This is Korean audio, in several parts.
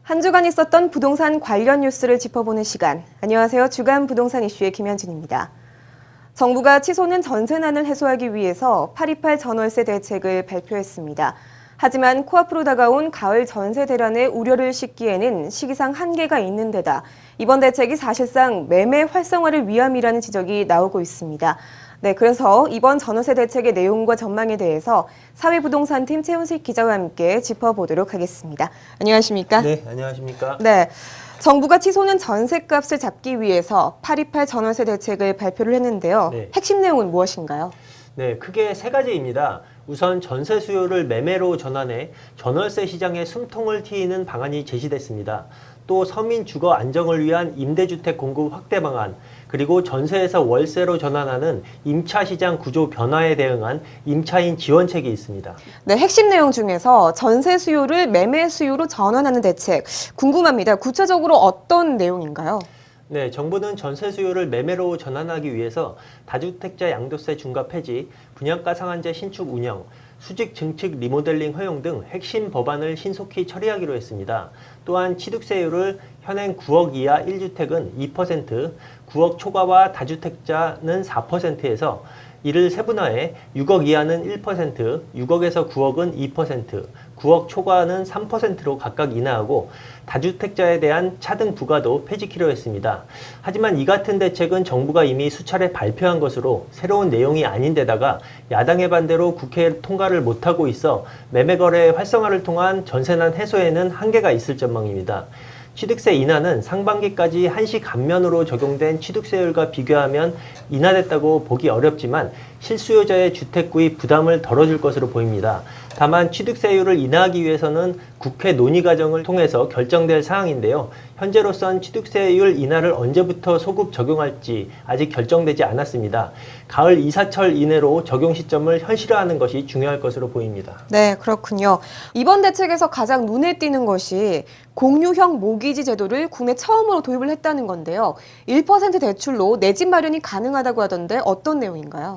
한 주간 있었던 부동산 관련 뉴스를 짚어보는 시간. 안녕하세요. 주간 부동산 이슈의 김현진입니다. 정부가 치솟는 전세난을 해소하기 위해서 828 전월세 대책을 발표했습니다. 하지만 코앞으로 다가온 가을 전세 대란에 우려를 싣기에는 시기상 한계가 있는 데다 이번 대책이 사실상 매매 활성화를 위함이라는 지적이 나오고 있습니다. 네, 그래서 이번 전월세 대책의 내용과 전망에 대해서 사회부동산팀 최훈식 기자와 함께 짚어보도록 하겠습니다. 안녕하십니까? 네, 안녕하십니까? 네, 정부가 치솟는 전세값을 잡기 위해서 828 전월세 대책을 발표를 했는데요. 네. 핵심 내용은 무엇인가요? 네, 크게 세 가지입니다. 우선 전세 수요를 매매로 전환해 전월세 시장에 숨통을 트이는 방안이 제시됐습니다. 또 서민 주거 안정을 위한 임대주택 공급 확대 방안, 그리고 전세에서 월세로 전환하는 임차 시장 구조 변화에 대응한 임차인 지원책이 있습니다. 네, 핵심 내용 중에서 전세 수요를 매매 수요로 전환하는 대책 궁금합니다. 구체적으로 어떤 내용인가요? 네, 정부는 전세 수요를 매매로 전환하기 위해서 다주택자 양도세 중과 폐지, 분양가 상한제 신축 운영, 수직 증축 리모델링 허용 등 핵심 법안을 신속히 처리하기로 했습니다. 또한 취득세율을 현행 9억 이하 1주택은 2%, 9억 초과와 다주택자는 4%에서 이를 세분화해 6억 이하는 1%, 6억에서 9억은 2%, 9억 초과는 3%로 각각 인하하고 다주택자에 대한 차등 부과도 폐지키로 했습니다. 하지만 이 같은 대책은 정부가 이미 수차례 발표한 것으로 새로운 내용이 아닌데다가 야당의 반대로 국회 통과를 못하고 있어 매매거래 활성화를 통한 전세난 해소에는 한계가 있을 전망입니다. 취득세 인하는 상반기까지 한시 감면으로 적용된 취득세율과 비교하면 인하됐다고 보기 어렵지만 실수요자의 주택 구입 부담을 덜어줄 것으로 보입니다. 다만 취득세율을 인하하기 위해서는 국회 논의 과정을 통해서 결정될 사항인데요. 현재로선 취득세율 인하를 언제부터 소급 적용할지 아직 결정되지 않았습니다. 가을 이사철 이내로 적용 시점을 현실화하는 것이 중요할 것으로 보입니다. 네, 그렇군요. 이번 대책에서 가장 눈에 띄는 것이 공유형 모기지 제도를 국내 처음으로 도입을 했다는 건데요. 1% 대출로 내 집 마련이 가능하다고 하던데 어떤 내용인가요?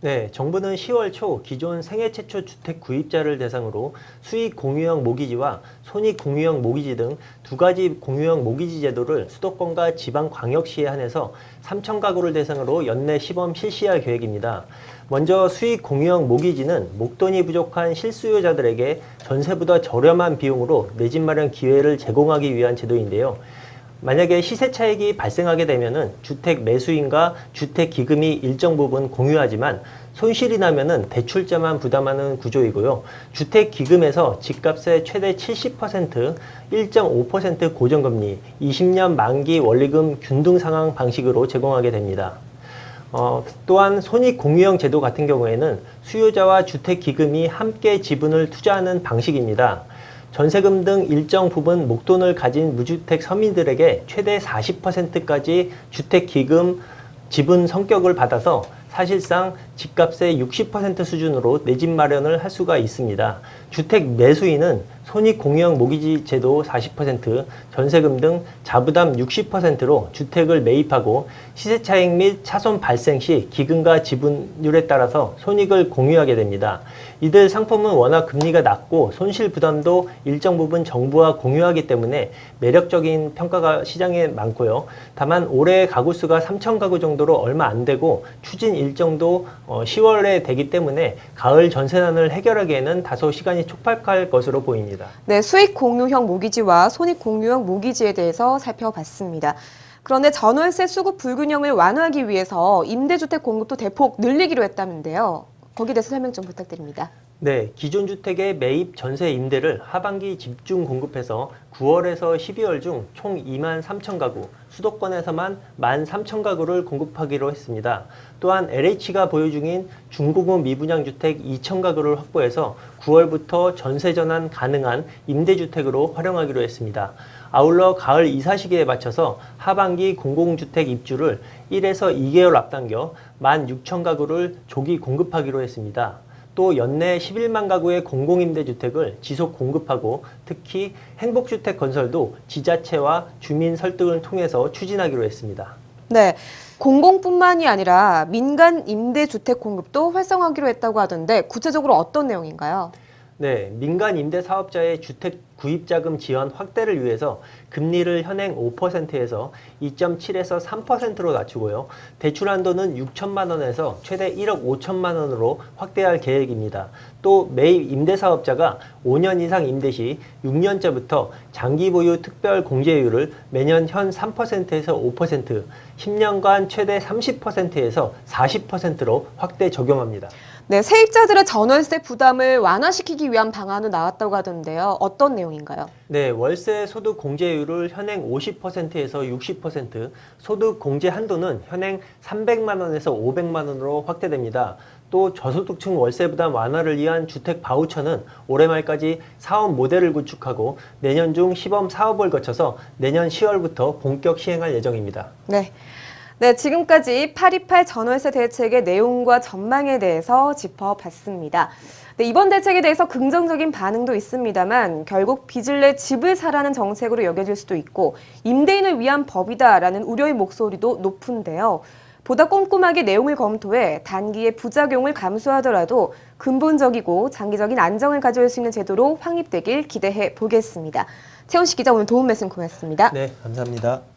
네, 정부는 10월 초 기존 생애 최초 주택 구입자를 대상으로 수익 공유형 모기지와 손익 공유형 모기지 등 두 가지 공유형 모기지 제도를 수도권과 지방광역시에 한해서 3천 가구를 대상으로 연내 시범 실시할 계획입니다. 먼저 수익 공유형 모기지는 목돈이 부족한 실수요자들에게 전세보다 저렴한 비용으로 내 집 마련 기회를 제공하기 위한 제도인데요. 만약에 시세 차익이 발생하게 되면은 주택 매수인과 주택 기금이 일정 부분 공유하지만 손실이 나면은 대출자만 부담하는 구조이고요. 주택 기금에서 집값의 최대 70%, 1.5% 고정금리, 20년 만기 원리금 균등 상환 방식으로 제공하게 됩니다. 또한 손익 공유형 제도 같은 경우에는 수요자와 주택 기금이 함께 지분을 투자하는 방식입니다. 전세금 등 일정 부분 목돈을 가진 무주택 서민들에게 최대 40%까지 주택기금 지분 성격을 받아서 사실상 집값의 60% 수준으로 내 집 마련을 할 수가 있습니다. 주택 매수인은 손익공유형 모기지 제도 40%, 전세금 등 자부담 60%로 주택을 매입하고 시세차익 및 차손 발생 시 기금과 지분율에 따라서 손익을 공유하게 됩니다. 이들 상품은 워낙 금리가 낮고 손실 부담도 일정 부분 정부와 공유하기 때문에 매력적인 평가가 시장에 많고요. 다만 올해 가구 수가 3천 가구 정도로 얼마 안 되고 추진 일정도 10월에 되기 때문에 가을 전세난을 해결하기에는 다소 시간이 촉박할 것으로 보입니다. 네, 수익 공유형 모기지와 손익 공유형 모기지에 대해서 살펴봤습니다. 그런데 전월세 수급 불균형을 완화하기 위해서 임대주택 공급도 대폭 늘리기로 했다는데요. 거기에 대해서 설명 좀 부탁드립니다. 네, 기존 주택의 매입 전세 임대를 하반기 집중 공급해서 9월에서 12월 중 총 2만 3천 가구, 수도권에서만 1만 3천 가구를 공급하기로 했습니다. 또한 LH가 보유 중인 중고급 미분양 주택 2천 가구를 확보해서 9월부터 전세 전환 가능한 임대주택으로 활용하기로 했습니다. 아울러 가을 이사 시기에 맞춰서 하반기 공공주택 입주를 1에서 2개월 앞당겨 1만 6천 가구를 조기 공급하기로 했습니다. 또 연내 11만 가구의 공공임대주택을 지속 공급하고 특히 행복주택 건설도 지자체와 주민 설득을 통해서 추진하기로 했습니다. 네, 공공뿐만이 아니라 민간 임대주택 공급도 활성화하기로 했다고 하던데 구체적으로 어떤 내용인가요? 네, 민간 임대 사업자의 주택 구입 자금 지원 확대를 위해서 금리를 현행 5%에서 2.7에서 3%로 낮추고요. 대출 한도는 6천만 원에서 최대 1억 5천만 원으로 확대할 계획입니다. 또 매입 임대 사업자가 5년 이상 임대 시 6년째부터 장기 보유 특별 공제율을 매년 현 3%에서 5%, 10년간 최대 30%에서 40%로 확대 적용합니다. 네, 세입자들의 전월세 부담을 완화시키기 위한 방안도 나왔다고 하던데요. 어떤 내용인가요? 네, 월세 소득 공제율을 현행 50%에서 60%, 소득 공제 한도는 현행 300만 원에서 500만 원으로 확대됩니다. 또 저소득층 월세 부담 완화를 위한 주택 바우처는 올해 말까지 사업 모델을 구축하고 내년 중 시범 사업을 거쳐서 내년 10월부터 본격 시행할 예정입니다. 네. 네, 지금까지 828 전월세 대책의 내용과 전망에 대해서 짚어봤습니다. 네, 이번 대책에 대해서 긍정적인 반응도 있습니다만 결국 빚을 내 집을 사라는 정책으로 여겨질 수도 있고 임대인을 위한 법이다라는 우려의 목소리도 높은데요. 보다 꼼꼼하게 내용을 검토해 단기의 부작용을 감수하더라도 근본적이고 장기적인 안정을 가져올 수 있는 제도로 확립되길 기대해 보겠습니다. 채훈 씨 기자 오늘 도움 말씀 고맙습니다. 네, 감사합니다.